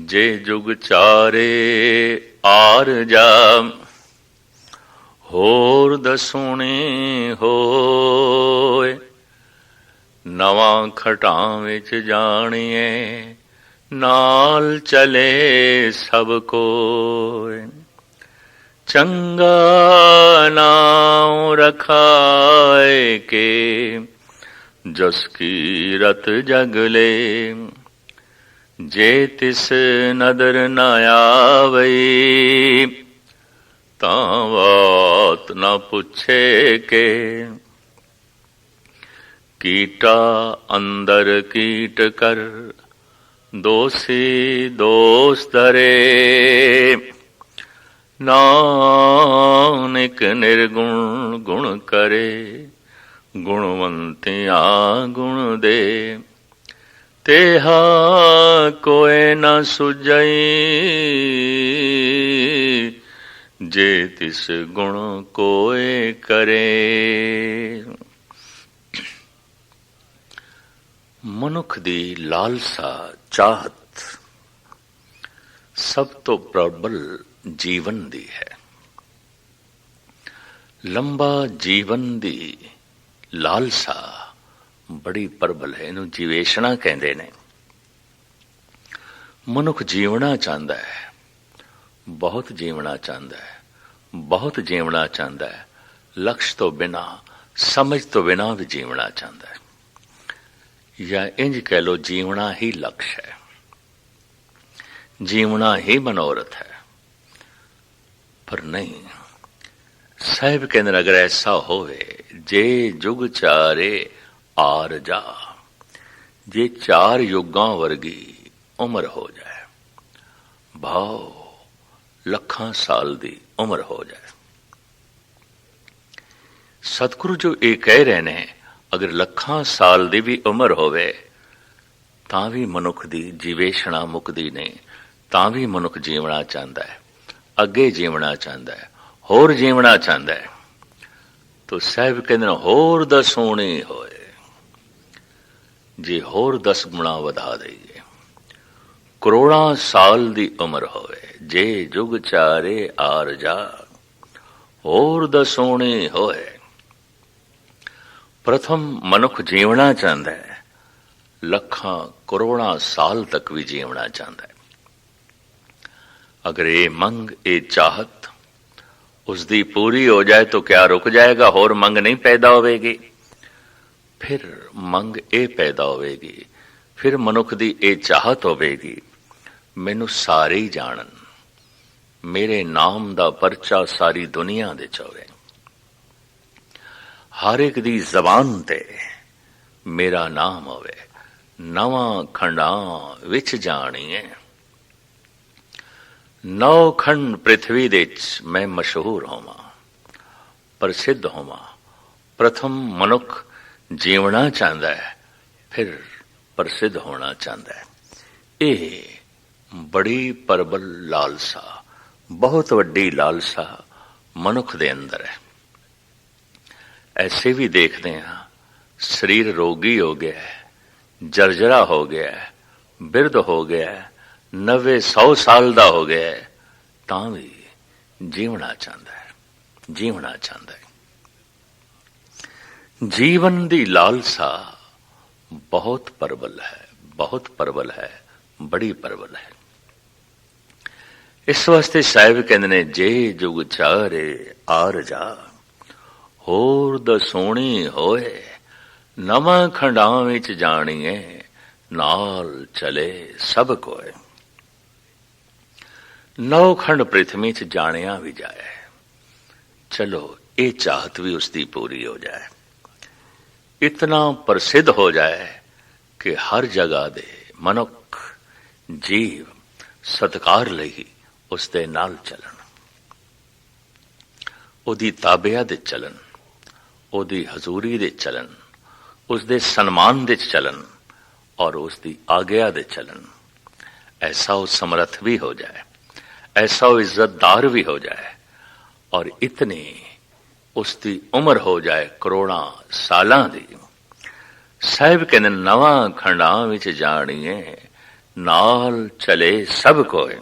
जे जुग चारे आर जा होर दसुणी होए। नवां खटां विच जाणिए नाल चले सब कोय। चंगा नाम रखाए के जस कीरत जगले। जे तिस नदर न आवई तां बात न पुछे के। कीटा अंदर कीट कर दोषी दोष धरे। नानक निर्गुण गुण करे गुणवंतियां गुण दे। तेहा कोय न सुझई जे तिस गुण कोय करे। ਮਨੁੱਖ ਦੀ ਲਾਲਸਾ ਚਾਹਤ ਸਭ ਤੋਂ ਪ੍ਰਬਲ ਜੀਵਨ ਦੀ ਹੈ। ਲੰਬਾ ਜੀਵਨ ਦੀ ਲਾਲਸਾ ਬੜੀ ਪ੍ਰਬਲ ਹੈ। ਇਹਨੂੰ ਜੀਵੇਸ਼ਣਾ ਕਹਿੰਦੇ ਨੇ। ਮਨੁੱਖ ਜੀਵਣਾ ਚਾਹੁੰਦਾ ਹੈ, ਬਹੁਤ ਜੀਵਣਾ ਚਾਹੁੰਦਾ ਹੈ, ਬਹੁਤ ਜੀਵਣਾ ਚਾਹੁੰਦਾ ਹੈ। ਲਕਸ਼ ਤੋਂ ਬਿਨਾਂ, ਸਮਝ ਤੋਂ ਬਿਨਾਂ ਵੀ ਜੀਵਣਾ ਚਾਹੁੰਦਾ ਹੈ। या इंज कह लो जीवना ही लक्ष्य है, जीवना ही मनोरथ है। पर नहीं, साहिब के अंदर अगर ऐसा होवे जे जुग चारे आर जा, जे चार युगां वर्गी उम्र हो जाए, भाव लखां साल दी उम्र हो जाए। सतगुरु जो ये कह रहे ने अगर लखां साल ਦੀ ਵੀ ਉਮਰ ਹੋਵੇ ਤਾਂ ਵੀ ਮਨੁੱਖ ਦੀ ਜੀਵੇਸ਼ਣਾ ਮੁੱਕਦੀ ਨਹੀਂ। ਤਾਂ ਵੀ ਮਨੁੱਖ ਜੀਵਣਾ ਚਾਹੁੰਦਾ ਹੈ, ਅੱਗੇ ਜੀਵਣਾ ਚਾਹੁੰਦਾ ਹੈ, ਹੋਰ ਜੀਵਣਾ ਚਾਹੁੰਦਾ ਹੈ। ਤੋ ਸਾਹਿਬ ਕਹਿੰਦੇ ਨੇ ਹੋਰ ਦਸੂਣੀ ਹੋਏ। ਜੇ ਹੋਰ 10 ਗੁਣਾ ਵਧਾ ਦੇਈਏ, ਕਰੋੜਾਂ ਸਾਲ ਦੀ ਉਮਰ ਹੋਵੇ। ਜੇ ਜੁਗ ਚਾਰੇ ਆਰ ਜਾ ਹੋਰ ਦਸੂਣੀ ਹੋਏ। प्रथम मनुख जीवना चाहता है, लखां करोड़ां साल तक भी जीवना चाहता है। अगर ये मंग, ये चाहत उसकी पूरी हो जाए तो क्या रुक जाएगा? होर मंग नहीं पैदा होगी। फिर मंग ये पैदा होगी, फिर मनुख की ये चाहत होगी मैनू सारे ही जानन, मेरे नाम दा परचा सारी दुनिया दे च होवे। हर एक दी जबान ते मेरा नाम होवे। नवां खंडां विच जाणिए। 9 खंड पृथ्वी दे च मैं मशहूर होवां, प्रसिद्ध होवां। प्रथम मनुख जीवना चाहता है, फिर प्रसिद्ध होना चाहता है। ये बड़ी प्रबल लालसा, बहुत वड्डी लालसा मनुख दे अंदर है। ऐसे भी देखते हैं शरीर रोगी हो गया है, जर्जरा हो गया है, बिरध हो गया है, 90-100 साल का हो गया है, तां भी जीवना चाहता है, जीवना चाहता है। जीवन की लालसा बहुत प्रबल है, बहुत प्रबल है, बड़ी प्रबल है। इस वास्ते साहिब कहते ने जे जुग चारे आर जा होर दसोणी होए। नवां खंडां विच जाणिए नाल चले सब कोय। 9 खंड पृथ्वी च जानिया भी जाए, चलो ये चाहत भी उसकी पूरी हो जाए। इतना प्रसिद्ध हो जाए कि हर जगह दे मनुख जीव सत्कार लई उसदे नाल चलन, ओदी ताबिया दे चलन, ओदी हजूरी दे चलन, उसदे सन्मान दे चलन और उसकी आज्ञा दे चलन। ऐसा वो समर्थ भी हो जाए, ऐसा वो इज्जतदार भी हो जाए और इतनी उसकी उम्र हो जाए करोड़ां सालां दी। साहिब कहने नवां खंडां विच जाणिए नाल चले सब कोय,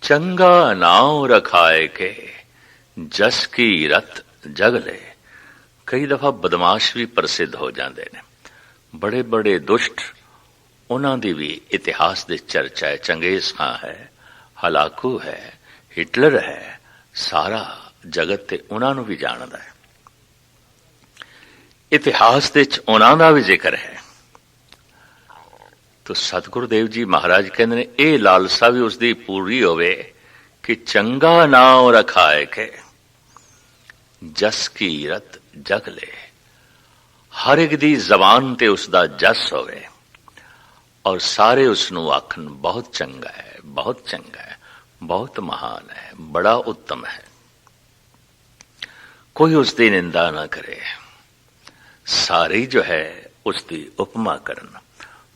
चंगा नाव रखाए के, जस की रत जग ले। कई दफा बदमाश भी प्रसिद्ध हो जाते हैं, बड़े बड़े दुष्ट, उन्हां दी भी इतिहास दे चर्चा है। चंगेज खां है, हलाकू है, हिटलर है, सारा जगत ते उन्हां नूं भी जानदा है। इतिहास दे च उन्हां दा भी जिक्र है। तो सतगुरु देव जी महाराज कहते ने ये लालसा भी उसकी पूरी होवे कि चंगा नाम रखाए के, जस की रत जग ले। हर एक दी जबान ते उसका जस होवे और सारे उसनू आखन बहुत चंगा है, बहुत चंगा है, बहुत महान है, बड़ा उत्तम है। कोई उसकी निंदा ना करे, सारी जो है उसकी उपमा करन,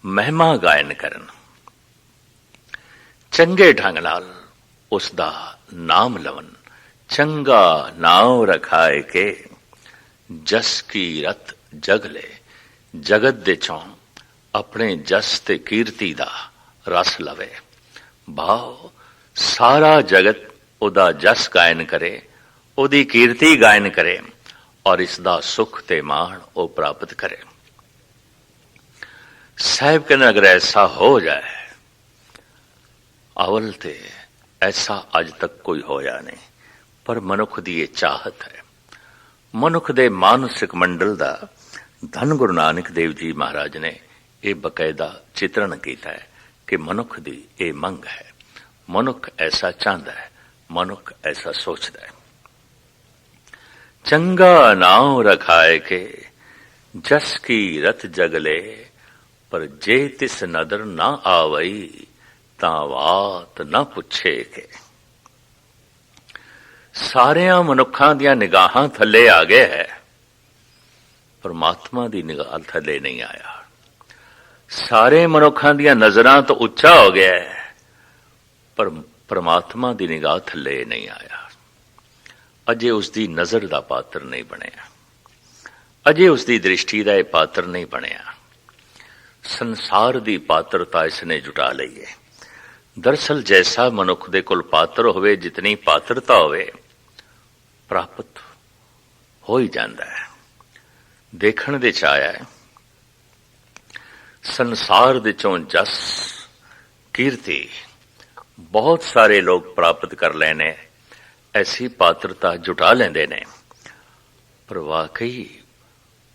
महिमा गायन करन, चंगे ढंग नाल उसका नाम लवन। चंगा नाम रखाए के, जस की रत जग ले। जगत दे चों अपने जस ते कीर्ति दा रस लवे। भाव सारा जगत उदा जस गायन करे, उदी कीर्ति गायन करे और इसदा सुख ते मान वो प्राप्त करे। साहिब कहने अगर ऐसा हो जाए, अवल ते ऐसा अज तक कोई होया नहीं, पर मनुख दी ये चाहत है। मनुख दे मानसिक मंडल दा धन गुरु नानक देव जी महाराज ने यह बकायदा चित्रण किया है कि मनुख दी ये मंग है, मनुख ऐसा चाहता है, मनुख ऐसा सोचता है। चंगा नाम रखाए के, जस की रत जगले, पर जे तिस नदर ना आवई, तां वात ना पुछे के। सारियां मनुखां दियां निगाहां थल्ले आ गए है, परमात्मा दी निगाह थल्ले नहीं आया। सारे मनुखां दियां नजरां तो उच्चा हो गया है, पर परमात्मा दी निगाह थल्ले नहीं आया। अजे उसकी नजर दा पात्र नहीं बनिया, अजे उसकी दृष्टि दा पात्र नहीं बनिया। संसार दी पात्रता इसने जुटा लई है। दरअसल जैसा मनुख दे कोल पात्र होवे, जितनी पात्रता होवे, प्राप्त हो ही जाता है। देखण दे च आया है, संसार दे चों जस कीर्ति बहुत सारे लोग प्राप्त कर लेने, ऐसी पात्रता जुटा लेंदे ने, पर वाकई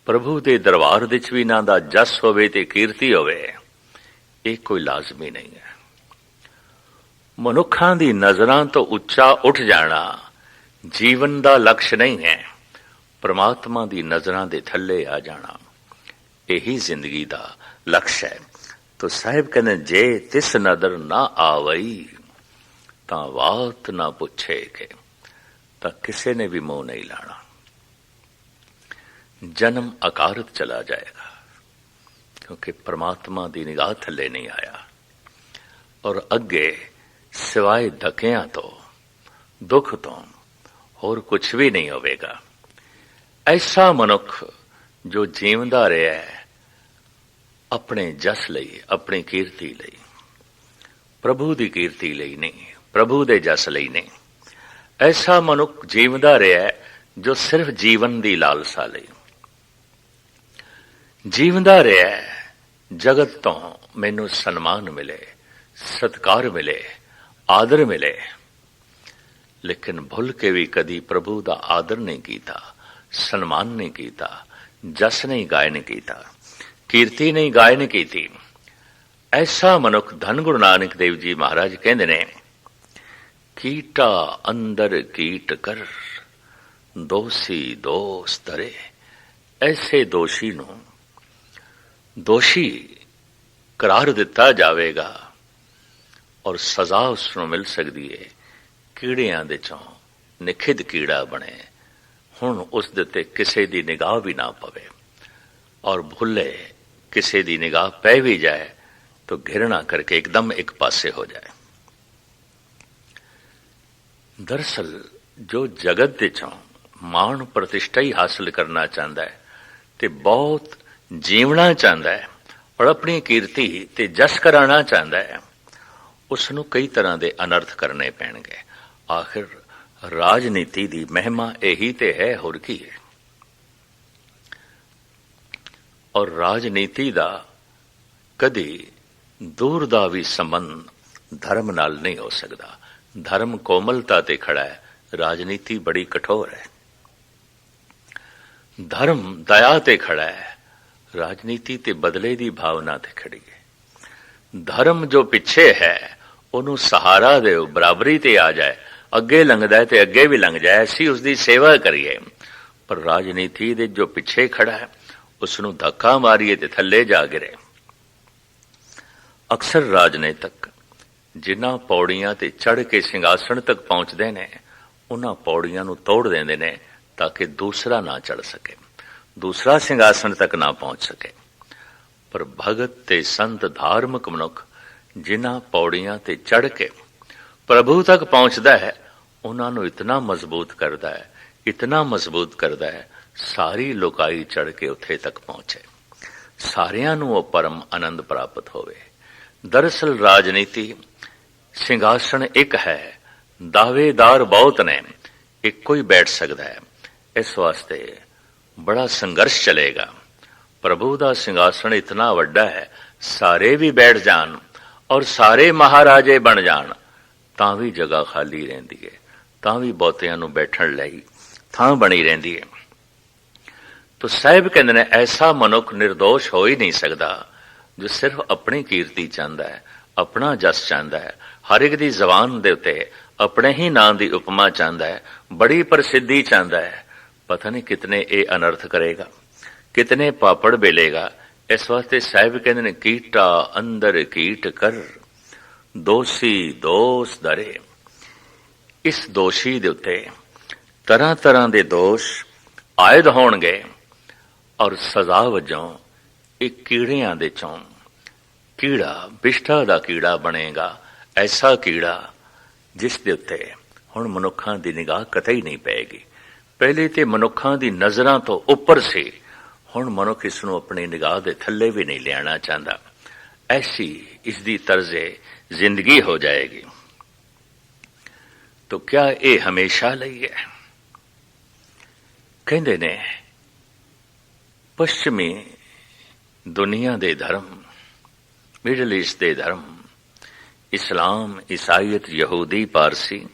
प्रभु दे दरबार विच भी ना दा जस होवे ते कीर्ति होवे, ये कोई लाजमी नहीं है। मनुखां दी नजरां तो उच्चा उठ जाना जीवन दा लक्ष्य नहीं है, परमात्मा दी नजरां दे थल्ले आ जाना यही जिंदगी दा लक्ष्य है। तो साहिब कहने जे तिस नदर ना आवई, तां वात ना पुछे के, तां किसे ने भी मुंह नहीं लाना। जन्म अकारत चला जाएगा, क्योंकि परमात्मा दी निगाह थल्ले नहीं आया। और अगे सिवाय धकियां तो, दुख तो और कुछ भी नहीं होवेगा। ऐसा मनुख जो जीवदा रहा है अपने जस लई, अपनी कीर्ति लई, प्रभु दी कीर्ति लई नहीं, प्रभु दे जस लई नहीं। ऐसा मनुख जीवदा रहा है जो सिर्फ जीवन दी लालसा लई जीवदा रहा है। जगत तो मैनू सन्मान मिले, सत्कार मिले, आदर मिले, लेकिन भुल के भी कदी प्रभु दा आदर नहीं कीता, सन्मान नहीं कीता, जस नहीं गायन कीता, कीर्ति नहीं गायन कीती। ऐसा मनुख धन गुरु नानक देव जी महाराज कहंदे ने, कीटा अंदर कीट कर, दोषी दोष तरे। ऐसे दोषी नू दोषी करार दिता जाएगा और सजा उसनू मिल सकती है। कीड़ियां दे चों निखिद कीड़ा बने, हुण उस दे ते किसे दी निगाह भी ना पवे, और भुले किसे दी निगाह पै भी जाए तो घृणा करके एकदम एक पासे हो जाए। दरअसल जो जगत दे चों मान प्रतिष्ठा ही हासिल करना चाहता है, ते बहुत जीवना चाहता है, ਔਰ ਆਪਣੀ ਕੀਰਤੀ ਤੇ ਜਸ ਕਰਾਉਣਾ ਚਾਹੁੰਦਾ ਹੈ, ਉਸ ਨੂੰ ਕਈ ਤਰ੍ਹਾਂ ਦੇ ਅਨਰਥ ਕਰਨੇ ਪੈਣਗੇ। ਆਖਿਰ ਰਾਜਨੀਤੀ ਦੀ ਮਹਿਮਾ ਇਹੀ ਤੇ ਹੈ, ਹੋਰ ਕੀ ਹੈ। ਔਰ ਰਾਜਨੀਤੀ ਦਾ ਕਦੀ ਦੂਰ ਦਾ ਵੀ ਸੰਬੰਧ ਧਰਮ ਨਾਲ ਨਹੀਂ ਹੋ ਸਕਦਾ। ਧਰਮ ਕੋਮਲਤਾ ਤੇ ਖੜਾ ਹੈ, ਰਾਜਨੀਤੀ ਬੜੀ ਕਠੋਰ ਹੈ। ਧਰਮ ਦਇਆ ਤੇ ਖੜਾ ਹੈ, ਰਾਜਨੀਤੀ ਤੇ ਬਦਲੇ ਦੀ ਭਾਵਨਾ ਤੇ ਖੜੀ ਹੈ। ਧਰਮ ਜੋ ਪਿੱਛੇ ਹੈ ਉਹਨੂੰ ਸਹਾਰਾ ਦਿਓ, ਬਰਾਬਰੀ ਤੇ ਆ ਜਾਏ, ਅੱਗੇ ਲੰਘਦਾ ਹੈ ਤੇ ਅੱਗੇ ਵੀ ਲੰਘ ਜਾਏ, ਅਸੀਂ ਉਸ ਦੀ ਸੇਵਾ ਕਰੀਏ। ਪਰ ਰਾਜਨੀਤੀ ਦੇ ਜੋ ਪਿੱਛੇ ਖੜਾ ਹੈ ਉਸ ਨੂੰ ਧੱਕਾ ਮਾਰੀਏ ਤੇ ਥੱਲੇ ਜਾ ਗਿਰੇ। ਅਕਸਰ ਰਾਜਨੀਤਕ ਜਿਨ੍ਹਾਂ ਪੌੜੀਆਂ ਤੇ ਚੜ੍ਹ ਕੇ ਸਿੰਘਾਸਣ ਤੱਕ ਪਹੁੰਚਦੇ ਨੇ, ਉਹਨਾਂ ਪੌੜੀਆਂ ਨੂੰ ਤੋੜ ਦਿੰਦੇ ਨੇ ਤਾਂ ਕਿ ਦੂਸਰਾ ਨਾ ਚੜ੍ਹ ਸਕੇ, ਦੂਸਰਾ ਸਿੰਘਾਸਣ ਤੱਕ ਨਾ ਪਹੁੰਚ ਸਕੇ। ਪਰ ਭਗਤ ਤੇ ਸੰਤ ਧਾਰਮਿਕ ਮਨੁੱਖ ਜਿਨ੍ਹਾਂ ਪੌੜੀਆਂ ਤੇ ਚੜ੍ਹ ਕੇ ਪ੍ਰਭੂ ਤੱਕ ਪਹੁੰਚਦਾ ਹੈ, ਉਹਨਾਂ ਨੂੰ ਇਤਨਾ ਮਜ਼ਬੂਤ ਕਰਦਾ ਹੈ, ਇਤਨਾ ਮਜ਼ਬੂਤ ਕਰਦਾ ਹੈ, ਸਾਰੀ ਲੋਕਾਈ ਚੜ੍ਹ ਕੇ ਉੱਥੇ ਤੱਕ ਪਹੁੰਚੇ, ਸਾਰਿਆਂ ਨੂੰ ਉਹ ਪਰਮ ਆਨੰਦ ਪ੍ਰਾਪਤ ਹੋਵੇ। ਦਰਅਸਲ ਰਾਜਨੀਤੀ ਸਿੰਘਾਸਣ ਇੱਕ ਹੈ, ਦਾਅਵੇਦਾਰ ਬਹੁਤ ਨੇ, ਇੱਕੋ ਹੀ ਬੈਠ ਸਕਦਾ ਹੈ। ਇਸ ਵਾਸਤੇ ਬੜਾ ਸੰਘਰਸ਼ ਚਲੇਗਾ। ਪ੍ਰਭੂ ਦਾ ਸਿੰਘਾਸਣ ਇਤਨਾ ਵੱਡਾ ਹੈ, ਸਾਰੇ ਵੀ ਬੈਠ ਜਾਣ ਔਰ ਸਾਰੇ ਮਹਾਰਾਜੇ ਬਣ ਜਾਣ ਤਾਂ ਵੀ ਜਗ੍ਹਾ ਖਾਲੀ ਰਹਿੰਦੀ ਹੈ, ਤਾਂ ਵੀ ਬਹੁਤਿਆਂ ਨੂੰ ਬੈਠਣ ਲਈ ਥਾਂ ਬਣੀ ਰਹਿੰਦੀ ਹੈ। ਤੋ ਸਾਹਿਬ ਕਹਿੰਦੇ ਨੇ ਐਸਾ ਮਨੁੱਖ ਨਿਰਦੋਸ਼ ਹੋ ਹੀ ਨਹੀਂ ਸਕਦਾ ਜੋ ਸਿਰਫ ਆਪਣੀ ਕੀਰਤੀ ਚਾਹੁੰਦਾ ਹੈ, ਆਪਣਾ ਜਸ ਚਾਹੁੰਦਾ ਹੈ, ਹਰ ਇੱਕ ਦੀ ਜ਼ਬਾਨ ਦੇ ਉੱਤੇ ਆਪਣੇ ਹੀ ਨਾਂ ਦੀ ਉਪਮਾ ਚਾਹੁੰਦਾ ਹੈ, ਬੜੀ ਪ੍ਰਸਿੱਧੀ ਚਾਹੁੰਦਾ ਹੈ। ਪਤਾ ਨਹੀਂ ਕਿਤਨੇ ਇਹ ਅਨਰਥ ਕਰੇਗਾ, ਕਿਤਨੇ ਪਾਪੜ ਬੇਲੇਗਾ। ਇਸ ਵਾਸਤੇ ਸਾਹਿਬ ਕਹਿੰਦੇ ਨੇ ਕੀਟਾ ਅੰਦਰ ਕੀਟ ਕਰ, ਦੋਸ਼ੀ ਦੋਸ਼ ਦਰੇ। ਇਸ ਦੋਸ਼ੀ ਦੇ ਉੱਤੇ ਤਰ੍ਹਾਂ ਤਰ੍ਹਾਂ ਦੇ ਦੋਸ਼ ਆਇਦ ਹੋਣਗੇ ਔਰ ਸਜ਼ਾ ਵਜੋਂ ਇਹ ਕੀੜਿਆਂ ਦੇ ਚੋਂ ਕੀੜਾ, ਵਿਸ਼ਟਾ ਦਾ ਕੀੜਾ ਬਣੇਗਾ, ਐਸਾ ਕੀੜਾ ਜਿਸ ਦੇ ਉੱਤੇ ਹੁਣ ਮਨੁੱਖਾਂ ਦੀ ਨਿਗਾਹ ਕਤਈ ਨਹੀਂ ਪਏਗੀ। ਪਹਿਲੇ ਤੇ ਮਨੁੱਖਾਂ ਦੀ ਨਜ਼ਰਾਂ ਤੋਂ ਉੱਪਰ ਸੀ, ਹੁਣ ਮਨੁੱਖ ਇਸ ਨੂੰ ਆਪਣੀ ਨਿਗਾਹ ਦੇ ਥੱਲੇ ਵੀ ਨਹੀਂ ਲਿਆਣਾ ਚਾਹੁੰਦਾ। ਐਸੀ ਇਸ ਦੀ ਤਰਜ਼ੇ ਜ਼ਿੰਦਗੀ ਹੋ ਜਾਏਗੀ। ਤੋ ਕਿਆ ਇਹ ਹਮੇਸ਼ਾ ਲਈ ਹੈ? ਕਹਿੰਦੇ ਨੇ ਪੱਛਮੀ ਦੁਨੀਆ ਦੇ ਧਰਮ, ਮਿਡਲ ਈਸਟ ਦੇ ਧਰਮ, ਇਸਲਾਮ, ਈਸਾਈਅਤ, ਯਹੂਦੀ, ਪਾਰਸੀ,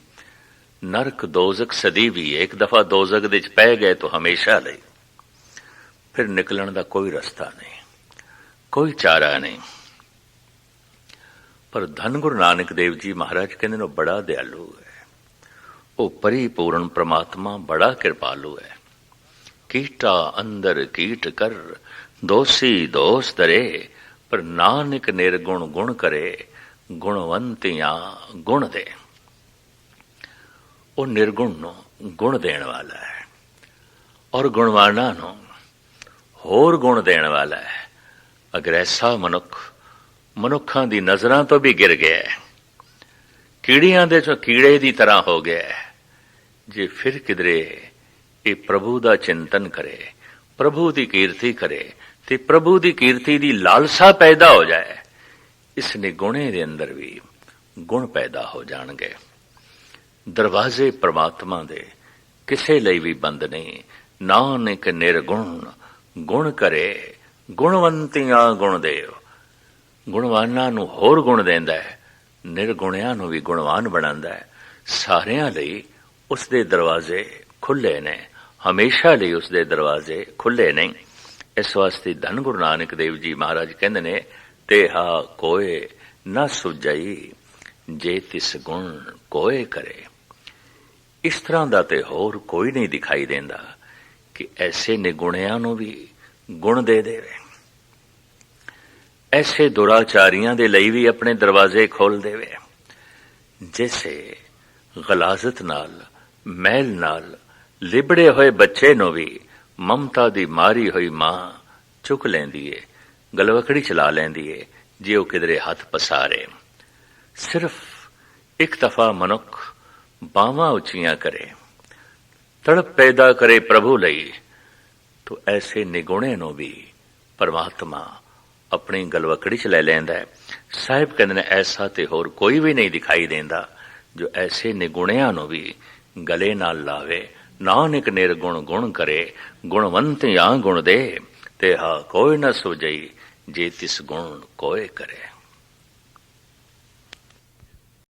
ਨਰਕ ਦੋਜ਼ਖ ਸਦੀ ਵੀ ਇੱਕ ਦਫਾ ਦੋਜ਼ਖ ਦੇ ਚ ਪੈ ਗਏ ਤਾਂ ਹਮੇਸ਼ਾ ਲਈ, ਫਿਰ ਨਿਕਲਣ ਦਾ ਕੋਈ ਰਸਤਾ ਨਹੀਂ, ਕੋਈ ਚਾਰਾ ਨਹੀਂ। ਪਰ ਧੰਨ ਗੁਰੂ ਨਾਨਕ ਦੇਵ ਜੀ ਮਹਾਰਾਜ ਕਹਿੰਦੇ ਨੇ ਬੜਾ ਦਿਆਲੂ ਹੈ, ਉਹ ਪਰਿਪੂਰਨ ਪ੍ਰਮਾਤਮਾ ਬੜਾ ਕਿਰਪਾਲੂ ਹੈ। ਕੀਟਾ ਅੰਦਰ ਕੀਟ ਕਰ, ਦੋਸ਼ੀ ਦੋਸ਼ ਦਰੇ, ਪਰ ਨਾਨਕ ਨਿਰਗੁਣ ਗੁਣ ਕਰੇ, ਗੁਣਵੰਤੀਆਂ ਗੁਣ ਦੇ। ਉਹ ਨਿਰਗੁਣ ਨੂੰ ਗੁਣ ਦੇਣ ਵਾਲਾ ਹੈ ਔਰ ਗੁਣਵਾਨਾਂ ਨੂੰ ਹੋਰ ਗੁਣ ਦੇਣ ਵਾਲਾ ਹੈ। ਅਗਰ ਐਸਾ ਮਨੁੱਖ ਮਨੁੱਖਾਂ ਦੀ ਨਜ਼ਰਾਂ ਤੋਂ ਵੀ ਗਿਰ ਗਿਆ, ਕੀੜਿਆਂ ਦੇ ਚੋਂ ਕੀੜੇ ਦੀ ਤਰ੍ਹਾਂ ਹੋ ਗਿਆ, ਜੇ ਫਿਰ ਕਿਧਰੇ ਇਹ ਪ੍ਰਭੂ ਦਾ ਚਿੰਤਨ ਕਰੇ, ਪ੍ਰਭੂ ਦੀ ਕੀਰਤੀ ਕਰੇ ਤੇ ਪ੍ਰਭੂ ਦੀ ਕੀਰਤੀ ਦੀ ਲਾਲਸਾ ਪੈਦਾ ਹੋ ਜਾਏ, ਇਸ ਨਿਗੁਣੇ ਦੇ ਅੰਦਰ ਵੀ ਗੁਣ ਪੈਦਾ ਹੋ ਜਾਣਗੇ। ਦਰਵਾਜ਼ੇ ਪ੍ਰਮਾਤਮਾ ਦੇ ਕਿਸੇ ਲਈ ਵੀ ਬੰਦ ਨਹੀਂ। ਨਾਨਕ ਨਿਰਗੁਣ ਗੁਣ ਕਰੇ, ਗੁਣਵੰਤੀਆਂ ਗੁਣ ਦੇਵ। ਗੁਣਵਾਨਾਂ ਨੂੰ ਹੋਰ ਗੁਣ ਦਿੰਦਾ ਹੈ, ਨਿਰਗੁਣਿਆਂ ਨੂੰ ਵੀ ਗੁਣਵਾਨ ਬਣਾਉਂਦਾ ਹੈ। ਸਾਰਿਆਂ ਲਈ ਉਸ ਦੇ ਦਰਵਾਜ਼ੇ ਖੁੱਲੇ ਨੇ, ਹਮੇਸ਼ਾ ਲਈ ਉਸ ਦੇ ਦਰਵਾਜ਼ੇ ਖੁੱਲੇ ਨਹੀਂ। ਇਸ ਵਾਸਤੇ ਧੰਨ ਗੁਰੂ ਨਾਨਕ ਦੇਵ ਜੀ ਮਹਾਰਾਜ ਕਹਿੰਦੇ ਨੇ ਤੇਹਾ ਕੋਏ ਨਾ ਸੁਝਈ, ਜੇ ਤਿਸ ਗੁਣ ਕੋਏ ਕਰੇ। ਇਸ ਤਰ੍ਹਾਂ ਦਾ ਤੇ ਹੋਰ ਕੋਈ ਨਹੀਂ ਦਿਖਾਈ ਦਿੰਦਾ ਕਿ ਐਸੇ ਨਿਗੁਣਿਆਂ ਨੂੰ ਵੀ ਗੁਣ ਦੇ ਦੇਵੇ, ਐਸੇ ਦੁਰਾਚਾਰੀਆਂ ਦੇ ਲਈ ਵੀ ਆਪਣੇ ਦਰਵਾਜ਼ੇ ਖੋਲ ਦੇਵੇ। ਜੈਸੇ ਗਲਾਜ਼ਤ ਨਾਲ, ਮੈਲ ਨਾਲ ਲਿਬੜੇ ਹੋਏ ਬੱਚੇ ਨੂੰ ਵੀ ਮਮਤਾ ਦੀ ਮਾਰੀ ਹੋਈ ਮਾਂ ਚੁੱਕ ਲੈਂਦੀ ਏ, ਗਲਵਕੜੀ ਚਲਾ ਲੈਂਦੀ ਏ ਜੇ ਉਹ ਕਿਧਰੇ ਹੱਥ ਪਸਾਰੇ। ਸਿਰਫ ਇੱਕ ਦਫਾ ਮਨੁੱਖ ਬਾਹਾਂ ਉੱਚੀਆਂ ਕਰੇ, ਤੜਪ ਪੈਦਾ ਕਰੇ ਪ੍ਰਭੂ ਲਈ, ਤੋ ਐਸੇ ਨਿਗੁਣੇ ਨੂੰ ਵੀ ਪਰਮਾਤਮਾ ਆਪਣੀ ਗਲਵਕੜੀ 'ਚ ਲੈ ਲੈਂਦਾ ਹੈ। ਸਾਹਿਬ ਕਹਿੰਦੇ ਨੇ ਐਸਾ ਤੇ ਹੋਰ ਕੋਈ ਵੀ ਨਹੀਂ ਦਿਖਾਈ ਦਿੰਦਾ ਜੋ ਐਸੇ ਨਿਗੁਣਿਆਂ ਨੂੰ ਵੀ ਗਲੇ ਨਾਲ ਲਾਵੇ। ਨਾਨਕ ਨਿਰਗੁਣ ਗੁਣ ਕਰੇ, ਗੁਣਵੰਤ ਜਾਂ ਗੁਣ ਦੇ, ਤੇ ਹਾ ਕੋਈ ਨਾ ਸੁਝਈ ਜੇ ਤਿਸ ਗੁਣ ਕੋਏ ਕਰੇ।